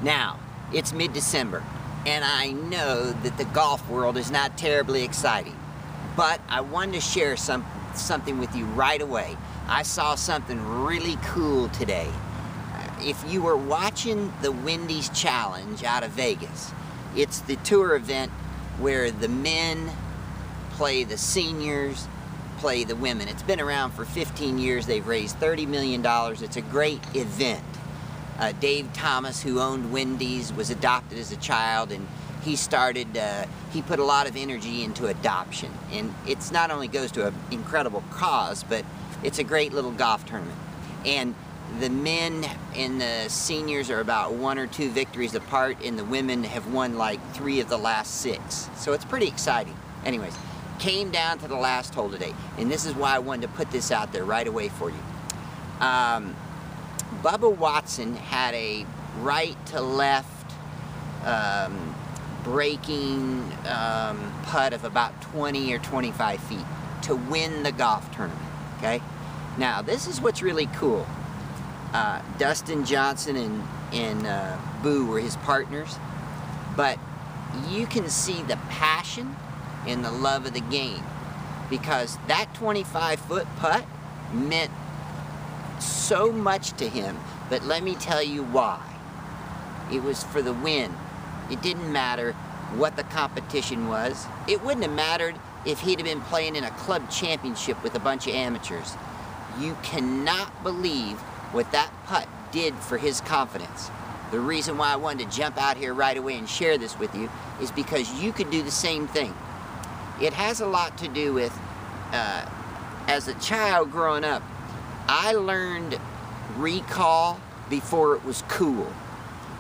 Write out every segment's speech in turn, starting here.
Now, it's mid-December, and I know that the golf world is not terribly exciting, but I wanted to share something with you right away. I saw something really cool today. If you were watching the Wendys Challenge out of Vegas, it's the tour event where the men play the seniors, play the women. It's been around for 15 years. They've raised $30 million. It's a great event. Dave Thomas, who owned Wendys, was adopted as a child, and he put a lot of energy into adoption. And it's not only goes to an incredible cause, but it's a great little golf tournament. And the men and the seniors are about 1 or 2 victories apart, and the women have won like 3 of the last 6. So it's pretty exciting. Anyways, came down to the last hole today, and this is why I wanted to put this out there right away for you. Bubba Watson had a right to left breaking putt of about 20 or 25 feet to win the golf tournament, okay? Now, this is what's really cool. Dustin Johnson and Boo were his partners, but you can see the passion and the love of the game, because that 25-foot putt meant so much to him. But let me tell you why. It was for the win. It didn't matter what the competition was. It wouldn't have mattered if he'd have been playing in a club championship with a bunch of amateurs. You cannot believe what that putt did for his confidence. The reason why I wanted to jump out here right away and share this with you is because you could do the same thing. It has a lot to do with, as a child growing up, I learned recall before it was cool.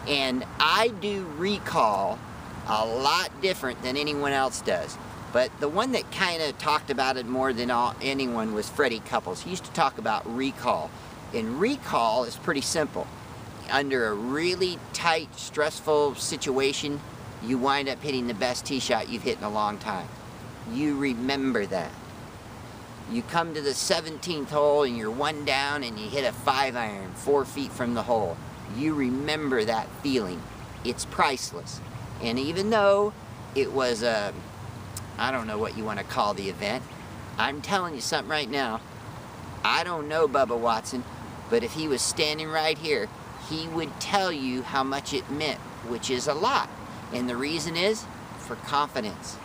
And I do recall a lot different than anyone else does. But the one that kind of talked about it more than anyone was Freddie Couples. He used to talk about recall. And recall is pretty simple. Under a really tight, stressful situation, you wind up hitting the best tee shot you've hit in a long time. You remember that. You come to the 17th hole and you're 1 down and you hit a 5-iron 4 feet from the hole. You remember that feeling. It's priceless. And even though it was I don't know what you want to call the event, I'm telling you something right now. I don't know Bubba Watson, but if he was standing right here, he would tell you how much it meant, which is a lot. And the reason is for confidence.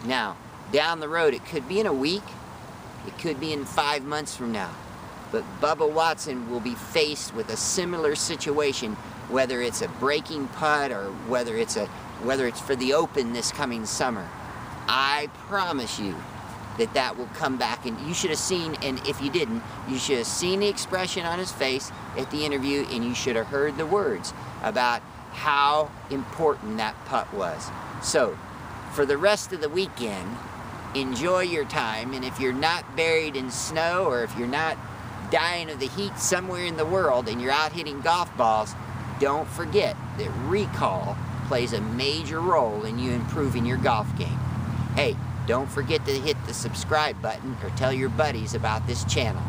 Now, down the road, it could be in a week, it could be in 5 months from now, but Bubba Watson will be faced with a similar situation, whether it's a breaking putt or whether it's for the Open this coming summer. I promise you that will come back, and you should have seen, and if you didn't, you should have seen the expression on his face at the interview, and you should have heard the words about how important that putt was. So, for the rest of the weekend, enjoy your time, and if you're not buried in snow, or if you're not dying of the heat somewhere in the world and you're out hitting golf balls, don't forget that recall plays a major role in you improving your golf game. Hey, don't forget to hit the subscribe button or tell your buddies about this channel.